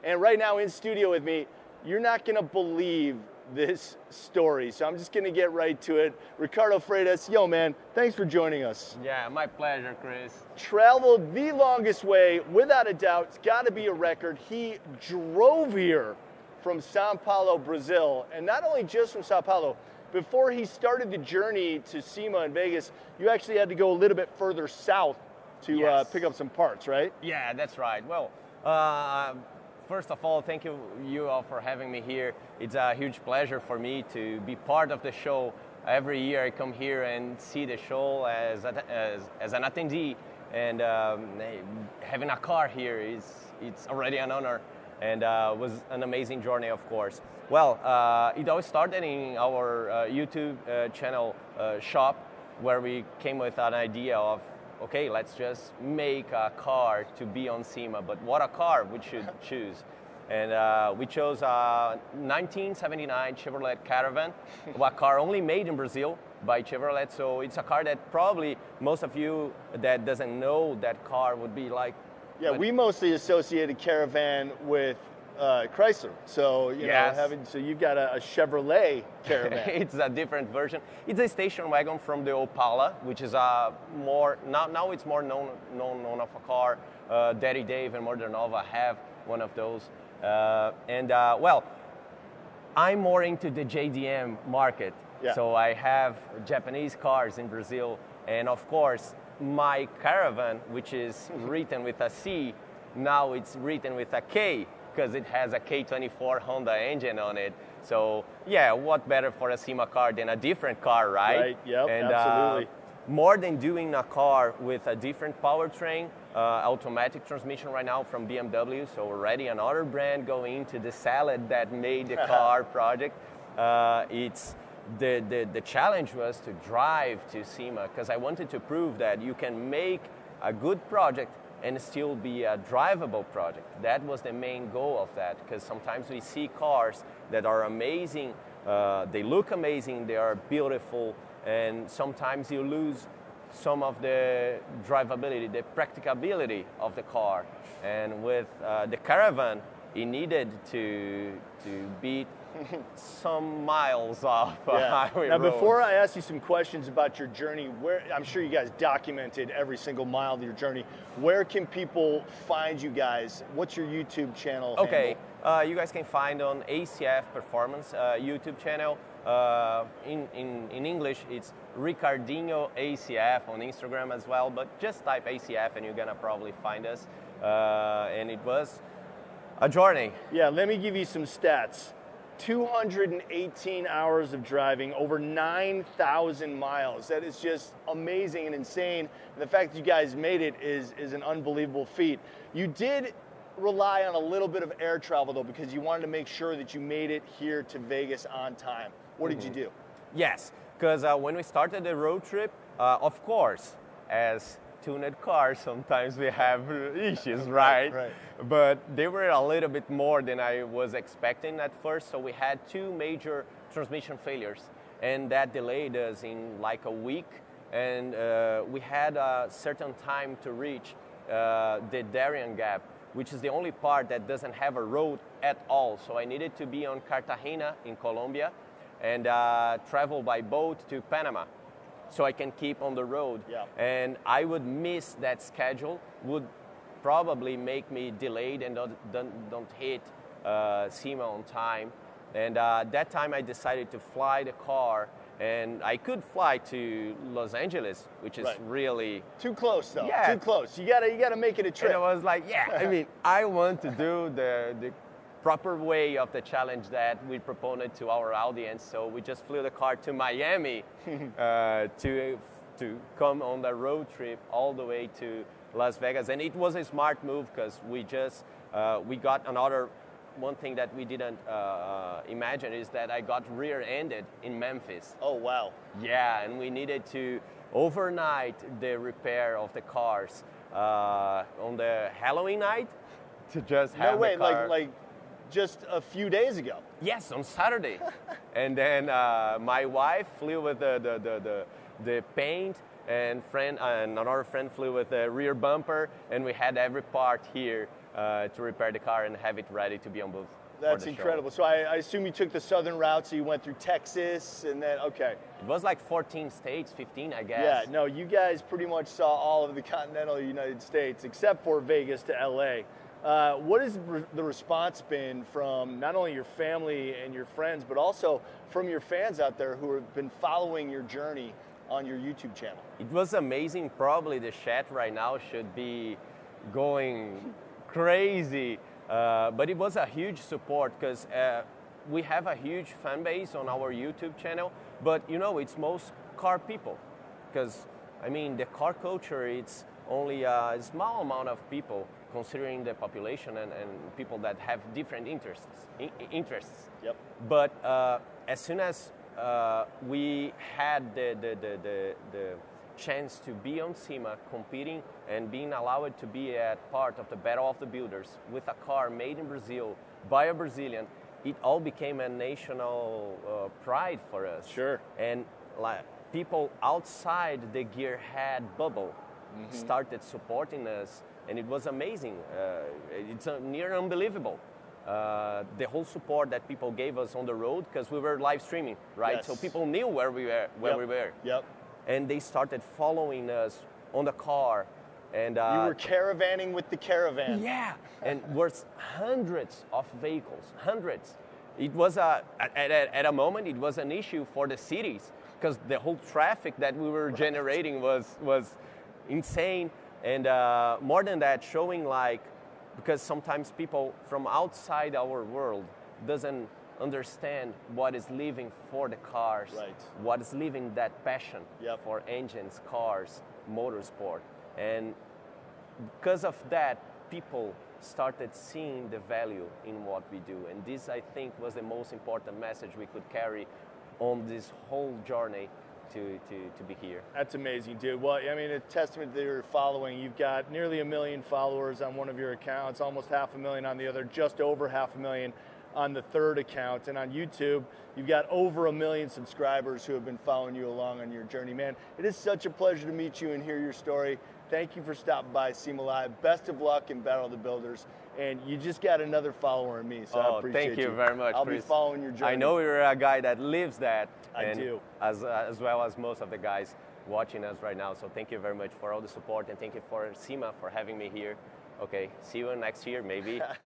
And right now in studio with me, you're not gonna believe this story. So I'm just gonna get right to it. Ricardo Freitas, yo man, thanks for joining us. Yeah, my pleasure, Chris. Traveled the longest way, without a doubt. It's gotta be a record. He drove here from Sao Paulo, Brazil. And not only just from Sao Paulo, before he started the journey to SEMA in Vegas, you actually had to go a little bit further south to pick up some parts, right? Yeah, that's right. Well, first of all, thank you all for having me here. It's a huge pleasure for me to be part of the show. Every year I come here and see the show as an attendee, and having a car here it's already an honor, and was an amazing journey, of course. Well, it all started in our YouTube channel shop, where we came with an idea of, okay, let's just make a car to be on SEMA, but what a car we should choose. And we chose a 1979 Chevrolet Caravan, a car only made in Brazil by Chevrolet. So it's a car that probably most of you that doesn't know that car would be like. Yeah, we mostly associated Caravan with Chrysler. So so you've got a Chevrolet Caravan. It's a different version. It's a station wagon from the Opala, which is a more now it's more known of a car. Daddy Dave and Murder Nova have one of those. Well, I'm more into the JDM market. Yeah. So I have Japanese cars in Brazil, and of course my Caravan, which is written with a C, now it's written with a K, because it has a K24 Honda engine on it. So yeah, what better for a SEMA car than a different car, right? Right, yep, and, absolutely. More than doing a car with a different powertrain, automatic transmission right now from BMW, so already another brand going into the salad that made the car project. It's the challenge was to drive to SEMA, because I wanted to prove that you can make a good project and still be a drivable project. That was the main goal of that, because sometimes we see cars that are amazing, they look amazing, they are beautiful, and sometimes you lose some of the drivability, the practicability of the car. And with the Caravan, it needed to beat some miles off highway Now, roads. before I ask you some questions about your journey, where I'm sure you guys documented every single mile of your journey. Where can people find you guys? What's your YouTube channel? Okay, you guys can find on ACF Performance YouTube channel. In English, it's Ricardinho ACF on Instagram as well. But just type ACF and you're gonna probably find us. And it was a journey. Yeah, let me give you some stats. 218 hours of driving, over 9,000 miles. That is just amazing and insane. And the fact that you guys made it is an unbelievable feat. You did rely on a little bit of air travel though, because you wanted to make sure that you made it here to Vegas on time. What did you do? Yes, because when we started the road trip, of course, as tuned cars, sometimes we have issues, right? Right. But they were a little bit more than I was expecting at first. So we had two major transmission failures, and that delayed us in like a week. And we had a certain time to reach the Darien Gap, which is the only part that doesn't have a road at all. So I needed to be on Cartagena in Colombia and travel by boat to Panama, so I can keep on the road. Yeah. And I would miss that schedule, would probably make me delayed and don't hit SEMA on time. And that time I decided to fly the car, and I could fly to Los Angeles, which is really too close though. Yeah. Too close. You gotta make it a trip. And I was like, I mean, I want to do the proper way of the challenge that we proposed to our audience. So we just flew the car to Miami to come on the road trip all the way to Las Vegas. And it was a smart move, because we just we got another one thing that we didn't imagine is that I got rear-ended in Memphis. Oh wow. Yeah, and we needed to overnight the repair of the cars on the Halloween night to just have the car. like just a few days ago. Yes, on Saturday. And then my wife flew with the paint, and another friend flew with the rear bumper, and we had every part here to repair the car and have it ready to be on booth. That's incredible. So I assume you took the southern route, so you went through Texas and then, okay. It was like 14 states, 15, I guess. Yeah, no, you guys pretty much saw all of the continental United States except for Vegas to LA. What has the response been from not only your family and your friends, but also from your fans out there who have been following your journey on your YouTube channel? It was amazing. Probably the chat right now should be going crazy. But it was a huge support because we have a huge fan base on our YouTube channel, but you know, it's most car people. Because, I mean, the car culture, it's only a small amount of people considering the population and people that have different interests. Yep. But as soon as we had the chance to be on SEMA competing and being allowed to be a part of the Battle of the Builders with a car made in Brazil by a Brazilian, it all became a national pride for us. Sure. And like, people outside the gearhead bubble started supporting us, and it was amazing. It's near unbelievable. The whole support that people gave us on the road, because we were live streaming, right? Yes. So people knew where we were. Yep. And they started following us on the car. And you were caravanning with the caravan. Yeah, and was hundreds of vehicles, hundreds. It was at a moment it was an issue for the cities because the whole traffic that we were generating was insane. And more than that, showing like, because sometimes people from outside our world doesn't understand what is living for the cars, right. What is living that passion Yep. for engines, cars, motorsport. And because of that, people started seeing the value in what we do. And this, I think, was the most important message we could carry on this whole journey to be here. That's amazing, dude. Well, I mean, a testament that you're following. You've got nearly 1 million followers on one of your accounts, almost 500,000 on the other, just over 500,000 on the third account. And on YouTube, you've got over 1 million subscribers who have been following you along on your journey. Man, it is such a pleasure to meet you and hear your story. Thank you for stopping by SEMA Live. Best of luck in Battle of the Builders. And you just got another follower in me, so I appreciate thank you very much, I'll Chris. be following your journey. I know you're a guy that lives that. I do. As well as most of the guys watching us right now. So thank you very much for all the support, and thank you for SEMA for having me here. Okay, see you next year, maybe.